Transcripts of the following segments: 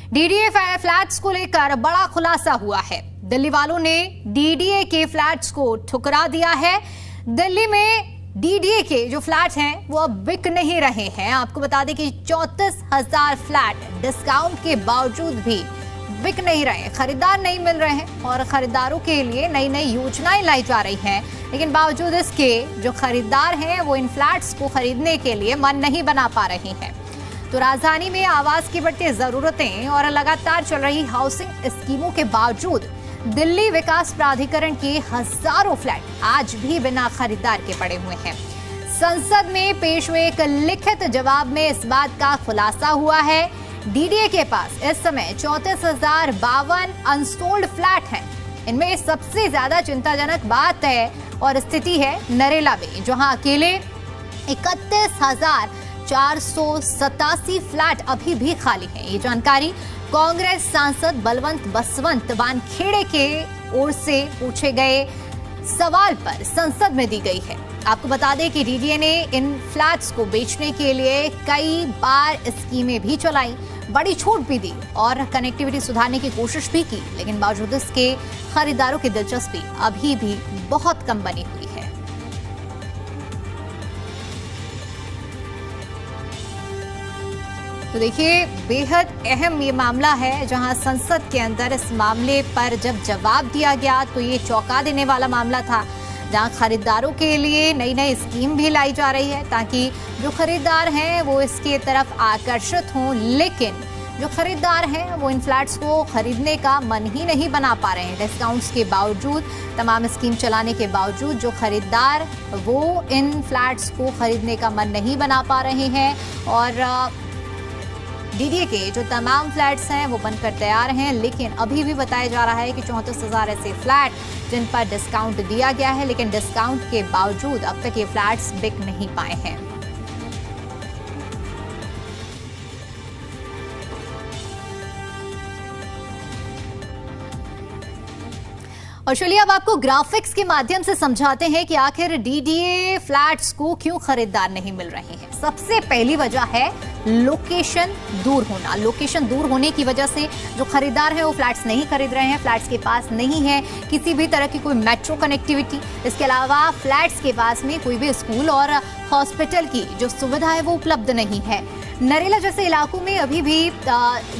DDA flats को लेकर बड़ा खुलासा हुआ है। दिल्ली वालों ने डीडीए के फ्लैट्स को ठुकरा दिया है। दिल्ली में डीडीए के जो फ्लैट हैं वो अब बिक नहीं रहे हैं। आपको बता दें कि 34,000 फ्लैट डिस्काउंट के बावजूद भी बिक नहीं रहे, खरीदार नहीं मिल रहे हैं और खरीदारों के लिए नई नई योजनाएं लाई जा रही हैं, लेकिन बावजूद इसके जो खरीदार हैं वो इन फ्लैट्स को खरीदने के लिए मन नहीं बना पा रहे हैं। तो राजधानी में आवास की बढ़ती जरूरतें और लगातार चल रही हाउसिंग स्कीमों के बावजूद दिल्ली विकास प्राधिकरण के हजारों फ्लैट आज भी बिना खरीदार के पड़े हुए हैं। संसद में पेश हुए एक लिखित जवाब में इस बात का खुलासा हुआ है। डीडीए के पास इस समय 34,052 अनसोल्ड फ्लैट हैं। इनमें सबसे ज्यादा चिंताजनक बात है और स्थिति है नरेला में, जहां अकेले 31,487 फ्लैट अभी भी खाली हैं। ये जानकारी कांग्रेस सांसद बलवंत बसवंत वानखेड़े के ओर से पूछे गए सवाल पर संसद में दी गई है। आपको बता दें कि डीडीए ने इन फ्लैट्स को बेचने के लिए कई बार स्कीमें भी चलाई, बड़ी छूट भी दी और कनेक्टिविटी सुधारने की कोशिश भी की, लेकिन बावजूद इसके खरीदारों की दिलचस्पी अभी भी बहुत कम बनी हुई है। तो देखिए, बेहद अहम ये मामला है, जहां संसद के अंदर इस मामले पर जब जवाब दिया गया तो ये चौंका देने वाला मामला था, जहां खरीदारों के लिए नई नई स्कीम भी लाई जा रही है ताकि जो खरीदार हैं वो इसके तरफ आकर्षित हों, लेकिन जो खरीदार हैं वो इन फ्लैट्स को खरीदने का मन ही नहीं बना पा रहे हैं। डिस्काउंट्स के बावजूद, तमाम स्कीम चलाने के बावजूद जो खरीदार वो इन फ्लैट्स को खरीदने का मन नहीं बना पा रहे हैं और डीडीए के जो तमाम फ्लैट्स हैं वो बनकर तैयार हैं, लेकिन अभी भी बताया जा रहा है कि 34,000 ऐसे फ्लैट जिन पर डिस्काउंट दिया गया है, लेकिन डिस्काउंट के बावजूद अब तक ये फ्लैट्स बिक नहीं पाए हैं। और चलिए अब आपको ग्राफिक्स के माध्यम से समझाते हैं कि आखिर डीडीए फ्लैट्स को क्यों खरीदार नहीं मिल रहे हैं। सबसे पहली वजह है लोकेशन दूर होना। लोकेशन दूर होने की वजह से जो खरीदार है वो फ्लैट्स नहीं खरीद रहे हैं। फ्लैट्स के पास नहीं है किसी भी तरह की कोई मेट्रो कनेक्टिविटी, इसके अलावा फ्लैट्स के पास में कोई भी स्कूल और हॉस्पिटल की जो सुविधा है वो उपलब्ध नहीं है। नरेला जैसे इलाकों में अभी भी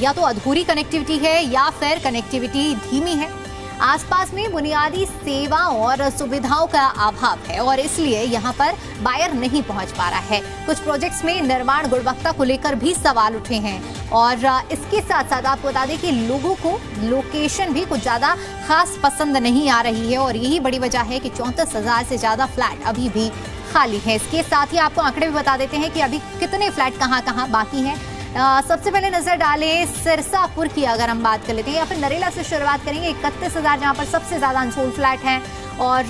या तो अधूरी कनेक्टिविटी है या फिर कनेक्टिविटी धीमी है। आसपास में बुनियादी सेवाओं और सुविधाओं का अभाव है और इसलिए यहाँ पर बायर नहीं पहुँच पा रहा है। कुछ प्रोजेक्ट्स में निर्माण गुणवत्ता को लेकर भी सवाल उठे हैं और इसके साथ साथ आपको बता दें कि लोगों को लोकेशन भी कुछ ज़्यादा खास पसंद नहीं आ रही है और यही बड़ी वजह है कि 34,000 से ज़्यादा फ्लैट अभी भी खाली है। इसके साथ ही आपको आंकड़े भी बता देते हैं कि अभी कितने फ्लैट कहाँ कहाँ बाकी हैं। सबसे पहले नजर डालें सिरसापुर की, अगर हम बात कर लेते हैं या फिर नरेला से शुरुआत करेंगे। 31,000 जहाँ पर सबसे ज्यादा अनसोल्ड फ्लैट हैं और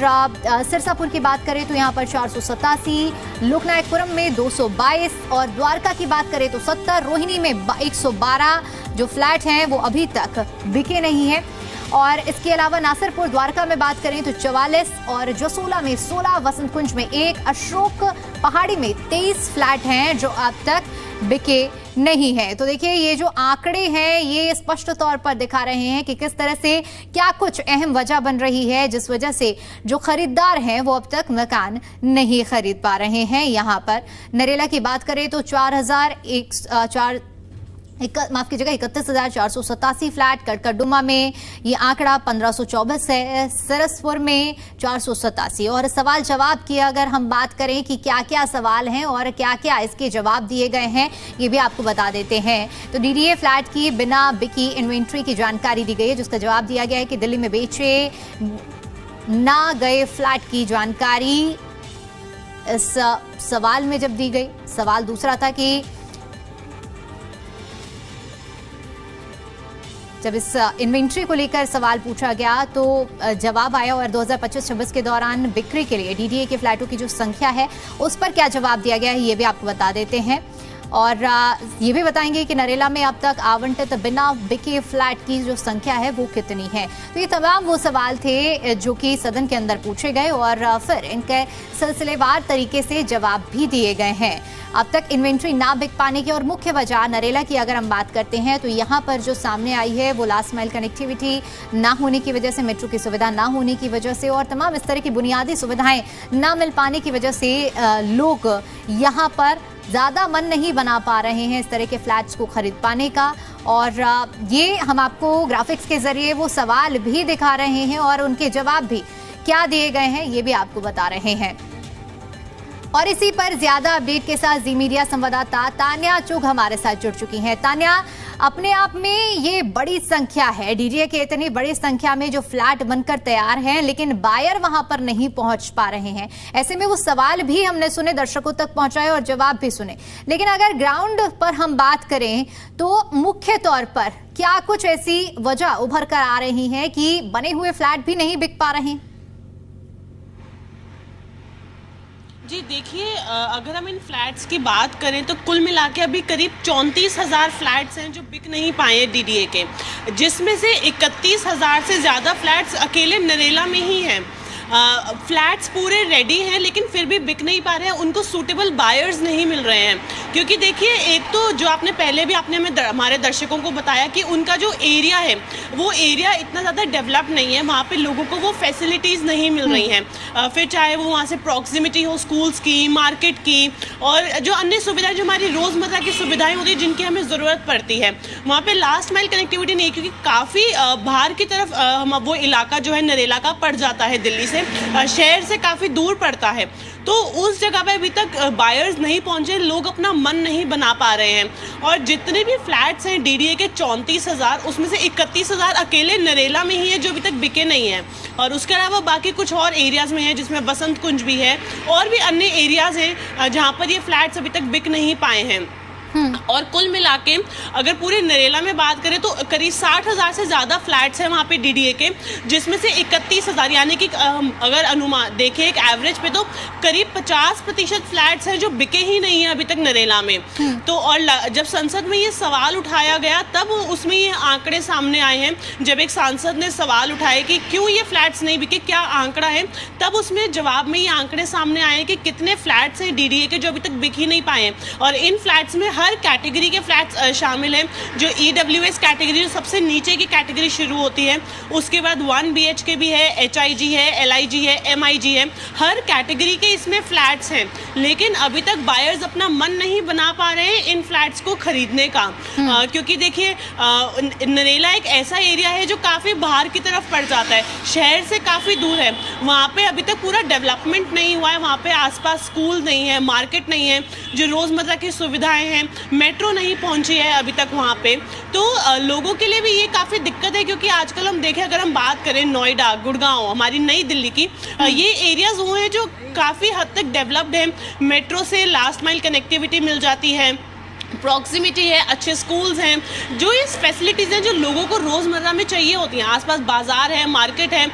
सिरसापुर की बात करें तो यहाँ पर 487, लोकनायकपुरम में 222 और द्वारका की बात करें तो 70, रोहिणी में 112 जो फ्लैट हैं वो अभी तक बिके नहीं है। और इसके अलावा नासिरपुर द्वारका में बात करें तो 44 और जसोला में 16, वसंत कुंज में 1, अशोक पहाड़ी में 23 फ्लैट हैं जो अब तक बिके नहीं है। तो देखिए, ये जो आंकड़े हैं ये स्पष्ट तौर पर दिखा रहे हैं कि किस तरह से क्या कुछ अहम वजह बन रही है जिस वजह से जो खरीदार हैं वो अब तक मकान नहीं खरीद पा रहे हैं। यहाँ पर नरेला की बात करें तो 31,487 फ्लैट, कड़कड़डुमा में ये आंकड़ा 1,524 है, सरसपुर में 487। और सवाल जवाब की अगर हम बात करें कि क्या क्या सवाल हैं और क्या क्या इसके जवाब दिए गए हैं, ये भी आपको बता देते हैं। तो डीडीए फ्लैट की बिना बिकी इन्वेंट्री की जानकारी दी गई है, जिसका जवाब दिया गया है कि दिल्ली में बेचे ना गए फ्लैट की जानकारी इस सवाल में जब दी गई। सवाल दूसरा था कि जब इस इन्वेंट्री को लेकर सवाल पूछा गया तो जवाब आया और 2025-26 के दौरान बिक्री के लिए डीडीए के फ्लैटों की जो संख्या है उस पर क्या जवाब दिया गया है ये भी आपको बता देते हैं। और ये भी बताएंगे कि नरेला में अब तक आवंटित बिना बिके फ्लैट की जो संख्या है वो कितनी है। तो ये तमाम वो सवाल थे जो कि सदन के अंदर पूछे गए और फिर इनके सिलसिलेवार तरीके से जवाब भी दिए गए हैं। अब तक इन्वेंट्री ना बिक पाने की और मुख्य वजह नरेला की अगर हम बात करते हैं तो यहाँ पर जो सामने आई है वो लास्ट माइल कनेक्टिविटी ना होने की वजह से, मेट्रो की सुविधा ना होने की वजह से और तमाम इस तरह की बुनियादी सुविधाएं ना मिल पाने की वजह से लोग यहाँ पर ज़्यादा मन नहीं बना पा रहे हैं इस तरह के फ्लैट्स को खरीद पाने का। और ये हम आपको ग्राफिक्स के जरिए वो सवाल भी दिखा रहे हैं और उनके जवाब भी क्या दिए गए हैं ये भी आपको बता रहे हैं। और इसी पर ज्यादा अपडेट के साथ जी मीडिया संवाददाता तान्या चुग हमारे साथ जुड़ चुकी हैं। तान्या, अपने आप में ये बड़ी संख्या है, डीडीए के इतनी बड़ी संख्या में जो फ्लैट बनकर तैयार हैं लेकिन बायर वहां पर नहीं पहुंच पा रहे हैं। ऐसे में वो सवाल भी हमने सुने, दर्शकों तक पहुंचाए और जवाब भी सुने, लेकिन अगर ग्राउंड पर हम बात करें तो मुख्य तौर पर क्या कुछ ऐसी वजह उभर कर आ रही है कि बने हुए फ्लैट भी नहीं बिक पा रहे हैं? जी देखिए, अगर हम इन फ्लैट्स की बात करें तो कुल मिला के अभी करीब 34,000 फ्लैट्स हैं जो बिक नहीं पाए डीडीए के, जिसमें से 31,000 से ज़्यादा फ्लैट्स अकेले नरेला में ही हैं। फ्लैट्स पूरे रेडी हैं लेकिन फिर भी बिक नहीं पा रहे हैं, उनको सूटेबल बायर्स नहीं मिल रहे हैं। क्योंकि देखिए, एक तो जो आपने पहले भी हमारे दर्शकों को बताया कि उनका जो एरिया है वो एरिया इतना ज़्यादा डेवलप नहीं है, वहाँ पे लोगों को वो फैसिलिटीज़ नहीं मिल रही हैं। फिर चाहे वो वहाँ से प्रॉक्सिमिटी हो स्कूल्स की, मार्केट की और जो अन्य सुविधाएं जो हमारी रोज़मर्रा की सुविधाएं होती हैं जिनकी हमें ज़रूरत पड़ती है, वहाँ पे लास्ट माइल कनेक्टिविटी नहीं है क्योंकि काफ़ी बाहर की तरफ वो इलाका जो है नरेला का पड़ जाता है, दिल्ली से शहर से काफ़ी दूर पड़ता है। तो उस जगह पे अभी तक बायर्स नहीं पहुंचे, लोग अपना मन नहीं बना पा रहे हैं। और जितने भी फ्लैट्स हैं डीडीए के 34,000, उसमें से 31,000 अकेले नरेला में ही है जो अभी तक बिके नहीं है। और उसके अलावा बाकी कुछ और एरियाज़ में है जिसमें बसंत कुंज भी है और भी अन्य एरियाज़ हैं जहाँ पर ये फ्लैट्स अभी तक बिक नहीं पाए हैं। और कुल मिला के अगर पूरे नरेला में बात करें तो करीब 60,000 से ज़्यादा फ्लैट्स हैं वहाँ पे डीडीए के, जिसमें से 31,000 यानी कि अगर अनुमान देखें एक एवरेज पे तो करीब 50% फ्लैट्स हैं जो बिके ही नहीं है अभी तक नरेला में। तो और जब संसद में ये सवाल उठाया गया तब उसमें ये आंकड़े सामने आए हैं। जब एक सांसद ने सवाल उठाए कि क्यों ये फ्लैट्स नहीं बिके, क्या आंकड़ा है, तब उसमें जवाब में ये आंकड़े सामने आए कि कितने फ्लैट्स हैं डीडीए के जो अभी तक बिक ही नहीं पाए हैं। और इन फ्लैट्स में हर कैटेगरी के फ्लैट्स शामिल हैं। जो EWS कैटेगरी जो सबसे नीचे की कैटेगरी शुरू होती है, उसके बाद 1 BHK भी है, HIG है, LIG है, MIG है, हर कैटेगरी के इसमें फ्लैट्स हैं। लेकिन अभी तक बायर्स अपना मन नहीं बना पा रहे हैं इन फ्लैट्स को खरीदने का, क्योंकि देखिए नरेला एक ऐसा एरिया है जो काफ़ी बाहर की तरफ पड़ जाता है, शहर से काफ़ी दूर है। वहाँ पे अभी तक पूरा डेवलपमेंट नहीं हुआ है, वहाँ पे आसपास स्कूल नहीं है, मार्केट नहीं है, जो रोज़मर्रा की सुविधाएं हैं, मेट्रो नहीं पहुंची है अभी तक वहाँ पे। तो लोगों के लिए भी ये काफ़ी दिक्कत है क्योंकि आजकल हम देखें, अगर हम बात करें नोएडा, गुड़गांव, हमारी नई दिल्ली की, ये एरियाज़ वो हैं जो काफ़ी हद तक डेवलप्ड हैं, मेट्रो से लास्ट माइल कनेक्टिविटी मिल जाती है, प्रॉक्सिमिटी है, अच्छे स्कूल्स हैं, जो ये फैसिलिटीज़ हैं जो लोगों को रोज़मर्रा में चाहिए होती हैं। आसपास बाज़ार है, मार्केट है,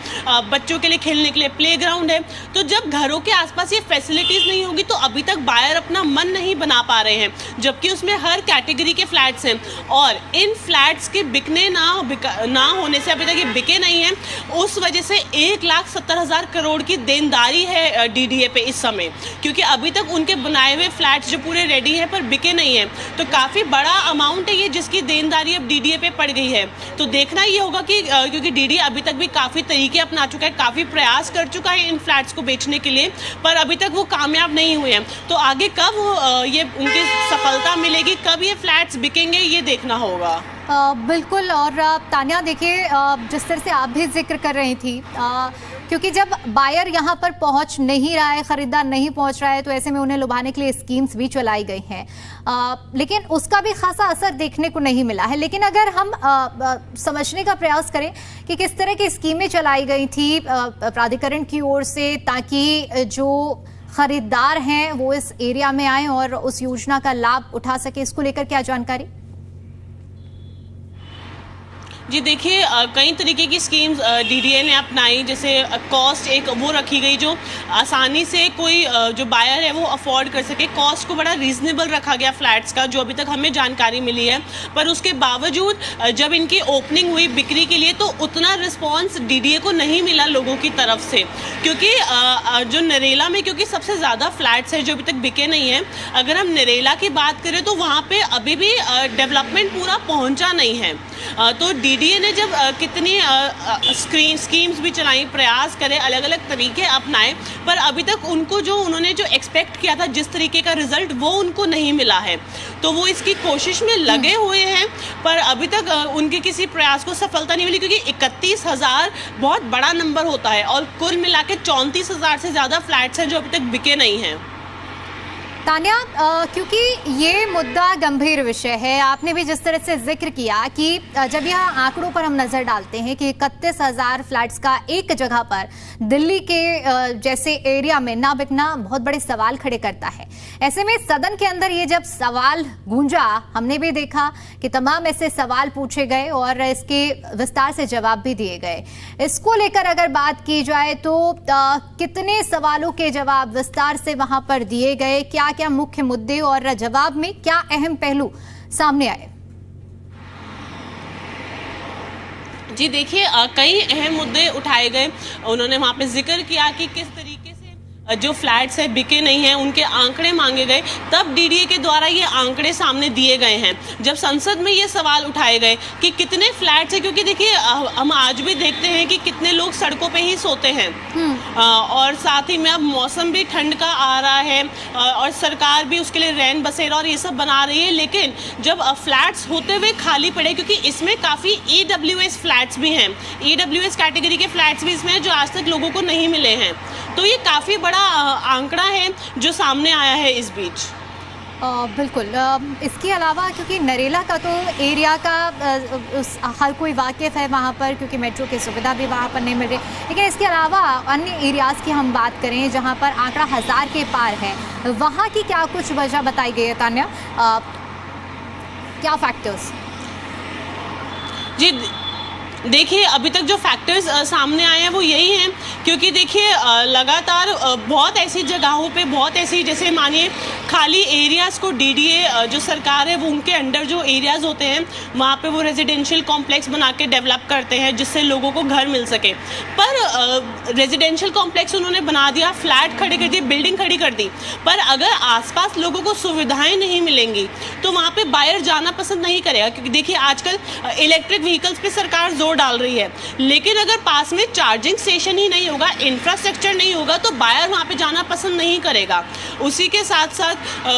बच्चों के लिए खेलने के लिए प्लेग्राउंड है। तो जब घरों के आसपास ये फैसिलिटीज़ नहीं होगी तो अभी तक बायर अपना मन नहीं बना पा रहे हैं, जबकि उसमें हर कैटेगरी के फ्लैट्स हैं। और इन फ्लैट्स के बिकने ना होने से अभी तक ये बिके नहीं हैं, उस वजह से 1,70,000 करोड़ की देनदारी है डीडीए पे इस समय, क्योंकि अभी तक उनके बनाए हुए फ्लैट्स जो पूरे रेडी हैं पर बिके नहीं हैं। तो काफ़ी बड़ा अमाउंट है ये जिसकी देनदारी अब डीडीए पे पड़ गई है। तो देखना ये होगा कि क्योंकि डीडीए अभी तक भी काफ़ी तरीके अपना चुका है, काफ़ी प्रयास कर चुका है इन फ्लैट्स को बेचने के लिए, पर अभी तक वो कामयाब नहीं हुए हैं। तो आगे कब ये उनकी सफलता मिलेगी, कब ये फ्लैट्स बिकेंगे, ये देखना होगा। बिल्कुल। और तान्या देखिए, जिस तरह से आप भी जिक्र कर रही थी, क्योंकि जब बायर यहाँ पर पहुँच नहीं रहा है, खरीदार नहीं पहुँच रहा है, तो ऐसे में उन्हें लुभाने के लिए स्कीम्स भी चलाई गई हैं, लेकिन उसका भी खासा असर देखने को नहीं मिला है। लेकिन अगर हम समझने का प्रयास करें कि किस तरह की स्कीमें चलाई गई थी प्राधिकरण की ओर से, ताकि जो खरीदार हैं वो इस एरिया में आए और उस योजना का लाभ उठा सके, इसको लेकर क्या जानकारी? जी देखिए, कई तरीके की स्कीम्स डीडीए ने अपनाई, जैसे कॉस्ट एक वो रखी गई जो आसानी से कोई जो बायर है वो अफोर्ड कर सके। कॉस्ट को बड़ा रीजनेबल रखा गया फ्लैट्स का, जो अभी तक हमें जानकारी मिली है। पर उसके बावजूद जब इनकी ओपनिंग हुई बिक्री के लिए तो उतना रिस्पॉन्स डीडीए को नहीं मिला लोगों की तरफ से, क्योंकि जो नरेला में क्योंकि सबसे ज़्यादा फ्लैट्स हैं जो अभी तक बिके नहीं हैं। अगर हम नरेला की बात करें तो वहाँ पे अभी भी डेवलपमेंट पूरा पहुँचा नहीं है। तो डीडीए ने जब कितनी स्कीम्स भी चलाई, प्रयास करे, अलग अलग तरीके अपनाए, पर अभी तक उनको जो उन्होंने जो एक्सपेक्ट किया था जिस तरीके का रिजल्ट वो उनको नहीं मिला है। तो वो इसकी कोशिश में लगे हुए हैं, पर अभी तक उनके किसी प्रयास को सफलता नहीं मिली, क्योंकि 31,000 बहुत बड़ा नंबर होता है और कुल मिला के 34,000 से ज़्यादा फ्लैट्स हैं जो अभी तक बिके नहीं हैं। तान्या, क्योंकि ये मुद्दा गंभीर विषय है, आपने भी जिस तरह से जिक्र किया कि जब यह आंकड़ों पर हम नजर डालते हैं कि 31,000 फ्लैट्स का एक जगह पर दिल्ली के जैसे एरिया में ना बिकना बहुत बड़े सवाल खड़े करता है। ऐसे में सदन के अंदर ये जब सवाल गूंजा, हमने भी देखा कि तमाम ऐसे सवाल पूछे गए और इसके विस्तार से जवाब भी दिए गए। इसको लेकर अगर बात की जाए तो कितने सवालों के जवाब विस्तार से वहां पर दिए गए, क्या क्या मुख्य मुद्दे और जवाब में क्या अहम पहलू सामने आए? जी देखिए, कई अहम मुद्दे उठाए गए। उन्होंने वहाँ पे जिक्र किया कि किस तरीके से जो फ्लैट्स है बिके नहीं हैं, उनके आंकड़े मांगे गए, तब डीडीए के द्वारा ये आंकड़े सामने दिए गए हैं। जब संसद में ये सवाल उठाए गए कि कितने फ्लैट्स हैं, क्योंकि देखिए हम आज भी देखते हैं कि कितने लोग सड़कों पे ही सोते हैं, और साथ ही में अब मौसम भी ठंड का आ रहा है और सरकार भी उसके लिए रैन बसेरा और ये सब बना रही है। लेकिन जब फ्लैट्स होते हुए खाली पड़े, क्योंकि इसमें काफ़ी EWS फ्लैट्स भी हैं, EWS कैटेगरी के फ्लैट्स भी इसमें हैं जो आज तक लोगों को नहीं मिले हैं, तो ये काफ़ी बड़ा आंकड़ा है जो सामने आया है इस बीच। बिल्कुल। इसके अलावा क्योंकि नरेला का तो एरिया का हर कोई वाकिफ़ है वहाँ पर, क्योंकि मेट्रो की सुविधा भी वहाँ पर नहीं मिल रही, लेकिन इसके अलावा अन्य एरियाज़ की हम बात करें जहाँ पर आंकड़ा 1000 के पार है, वहाँ की क्या कुछ वजह बताई गई है तान्या? क्या फैक्टर्स? जी देखिए, अभी तक जो फैक्टर्स सामने आए हैं वो यही हैं, क्योंकि देखिए लगातार बहुत ऐसी जगहों पे, बहुत ऐसी, जैसे मानिए खाली एरियाज़ को डीडीए जो सरकार है वो उनके अंडर जो एरियाज़ होते हैं वहाँ पे वो रेजिडेंशियल कॉम्प्लेक्स बना के डेवलप करते हैं जिससे लोगों को घर मिल सके। पर रेजिडेंशियल कॉम्प्लेक्स उन्होंने बना दिया, फ्लैट खड़े कर दिए, बिल्डिंग खड़ी कर दी, पर अगर आसपास लोगों को सुविधाएं नहीं मिलेंगी तो वहाँ पे बायर जाना पसंद नहीं करेगा। क्योंकि देखिए आजकल इलेक्ट्रिक व्हीकल्स पे सरकार जोर डाल रही है, लेकिन अगर पास में चार्जिंग स्टेशन ही नहीं होगा, इंफ्रास्ट्रक्चर नहीं होगा, तो बायर वहाँ पे जाना पसंद नहीं करेगा। उसी के साथ साथ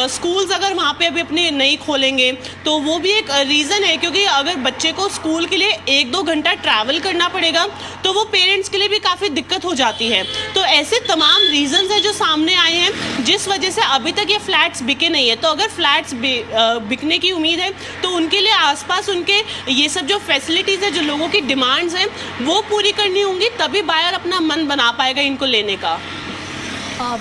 स्कूल्स अगर वहाँ पे अभी अपने नहीं खोलेंगे तो वो भी एक रीज़न है, क्योंकि अगर बच्चे को स्कूल के लिए 1-2 घंटा ट्रैवल करना पड़ेगा तो वो पेरेंट्स के लिए भी काफ़ी दिक्कत हो जाती है। तो ऐसे तमाम रीज़न्स हैं जो सामने आए हैं जिस वजह से अभी तक ये फ्लैट्स बिके नहीं है। तो अगर फ्लैट्स बिकने की उम्मीद है तो उनके लिए आसपास उनके ये सब जो फैसिलिटीज़ है, जो लोगों की डिमांड्स हैं, वो पूरी करनी होंगी, तभी बायर अपना मन बना पाएगा इनको लेने का।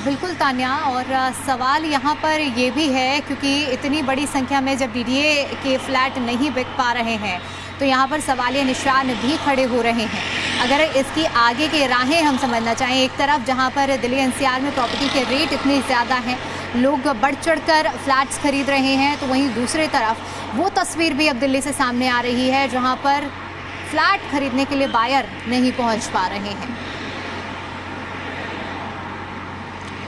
बिल्कुल तान्या, और सवाल यहाँ पर ये भी है क्योंकि इतनी बड़ी संख्या में जब डीडीए के फ्लैट नहीं बिक पा रहे हैं तो यहाँ पर सवालिया निशान भी खड़े हो रहे हैं। अगर इसकी आगे की राहें हम समझना चाहें, एक तरफ जहाँ पर दिल्ली एनसीआर में प्रॉपर्टी के रेट इतने ज़्यादा हैं, लोग बढ़ चढ़कर फ्लैट्स खरीद रहे हैं, तो वहीं दूसरी तरफ वो तस्वीर भी अब दिल्ली से सामने आ रही है जहाँ पर फ्लैट खरीदने के लिए बायर नहीं पहुँच पा रहे हैं।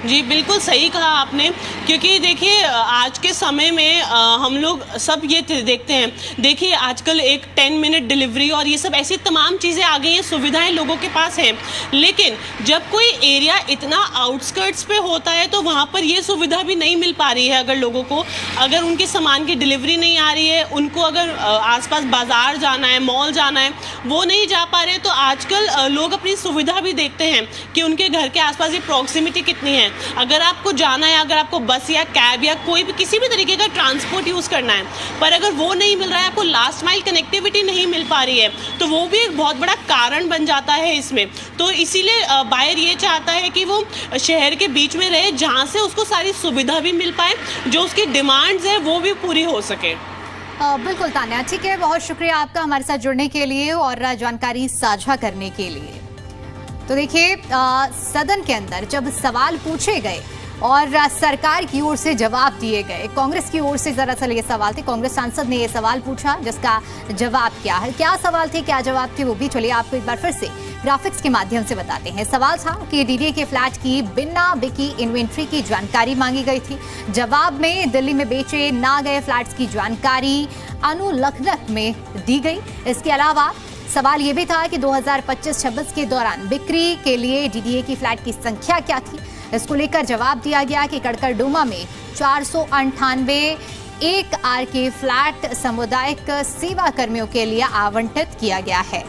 जी बिल्कुल सही कहा आपने, क्योंकि देखिए आज के समय में हम लोग सब ये देखते हैं, देखिए आजकल एक 10 मिनट डिलीवरी और ये सब ऐसी तमाम चीज़ें आ गई हैं, सुविधाएं लोगों के पास हैं, लेकिन जब कोई एरिया इतना आउटस्कर्ट्स पे होता है तो वहाँ पर ये सुविधा भी नहीं मिल पा रही है। अगर लोगों को, अगर उनके सामान की डिलीवरी नहीं आ रही है, उनको अगर आसपास बाज़ार जाना है, मॉल जाना है, वो नहीं जा पा रहे, तो आजकल लोग अपनी सुविधा भी देखते हैं कि उनके घर के आसपास ये प्रॉक्सिमिटी कितनी है। अगर आपको जाना है, अगर आपको बस या कैब या कोई भी किसी भी तरीके का ट्रांसपोर्ट यूज़ करना है, पर अगर वो नहीं मिल रहा है, आपको लास्ट माइल कनेक्टिविटी नहीं मिल पा रही है, तो वो भी एक बहुत बड़ा कारण बन जाता है इसमें। तो इसीलिए बायर ये चाहता है कि वो शहर के बीच में रहे जहाँ से उसको सारी सुविधा भी मिल पाए, जो उसकी डिमांड्स है वो भी पूरी हो सके। बिल्कुल तान्या, ठीक है, बहुत शुक्रिया आपका हमारे साथ जुड़ने के लिए और जानकारी साझा करने के लिए। तो देखिए, सदन के अंदर जब सवाल पूछे गए और सरकार की ओर से जवाब दिए गए, कांग्रेस की ओर से दरअसल ये सवाल थे, कांग्रेस सांसद ने ये सवाल पूछा जिसका जवाब क्या है, क्या सवाल थे, क्या जवाब थे, वो भी चलिए आपको एक बार फिर से ग्राफिक्स के माध्यम से बताते हैं। सवाल था कि डीडीए के फ्लैट की बिना बिकी इन्वेंट्री की जानकारी मांगी गई थी। जवाब में दिल्ली में बेचे ना गए फ्लैट्स की जानकारी अनुलग्नक में दी गई। इसके अलावा सवाल ये भी था कि 2025-26 के दौरान बिक्री के लिए डीडीए की फ्लैट की संख्या क्या थी। इसको लेकर जवाब दिया गया कि कड़कड़डूमा में 498 एक आर के फ्लैट सामुदायिक सेवा कर्मियों के लिए आवंटित किया गया है।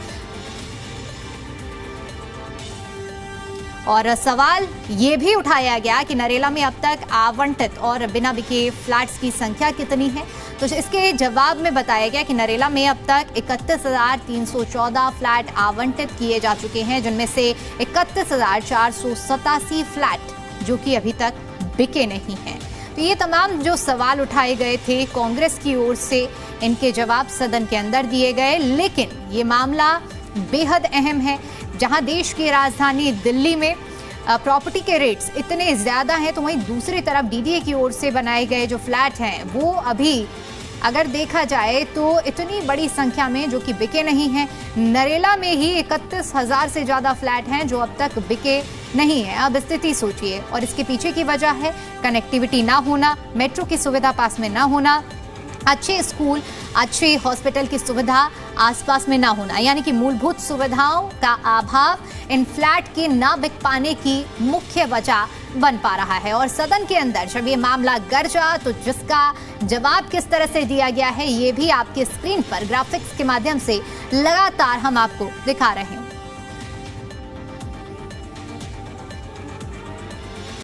और सवाल ये भी उठाया गया कि नरेला में अब तक आवंटित और बिना बिके फ्लैट्स की संख्या कितनी है। तो इसके जवाब में बताया गया कि नरेला में अब तक 31,314 फ्लैट आवंटित किए जा चुके हैं, जिनमें से 31,487 फ्लैट जो कि अभी तक बिके नहीं हैं। तो ये तमाम जो सवाल उठाए गए थे कांग्रेस की ओर से, इनके जवाब सदन के अंदर दिए गए। लेकिन ये मामला बेहद अहम है, जहां देश की राजधानी दिल्ली में प्रॉपर्टी के रेट्स इतने ज्यादा हैं, तो वहीं दूसरी तरफ डीडीए की ओर से बनाए गए जो फ्लैट हैं वो अभी अगर देखा जाए तो इतनी बड़ी संख्या में जो कि बिके नहीं हैं। नरेला में ही 31,000 से ज्यादा फ्लैट हैं जो अब तक बिके नहीं है। अब स्थिति सोचिए, और इसके पीछे की वजह है कनेक्टिविटी ना होना, मेट्रो की सुविधा पास में ना होना, अच्छे स्कूल, अच्छे हॉस्पिटल की सुविधा आसपास में ना होना, यानी कि मूलभूत सुविधाओं का अभाव इन फ्लैट के ना बिक पाने की मुख्य वजह बन पा रहा है। और सदन के अंदर जब ये मामला गरजा तो जिसका जवाब किस तरह से दिया गया है ये भी आपके स्क्रीन पर ग्राफिक्स के माध्यम से लगातार हम आपको दिखा रहे हैं।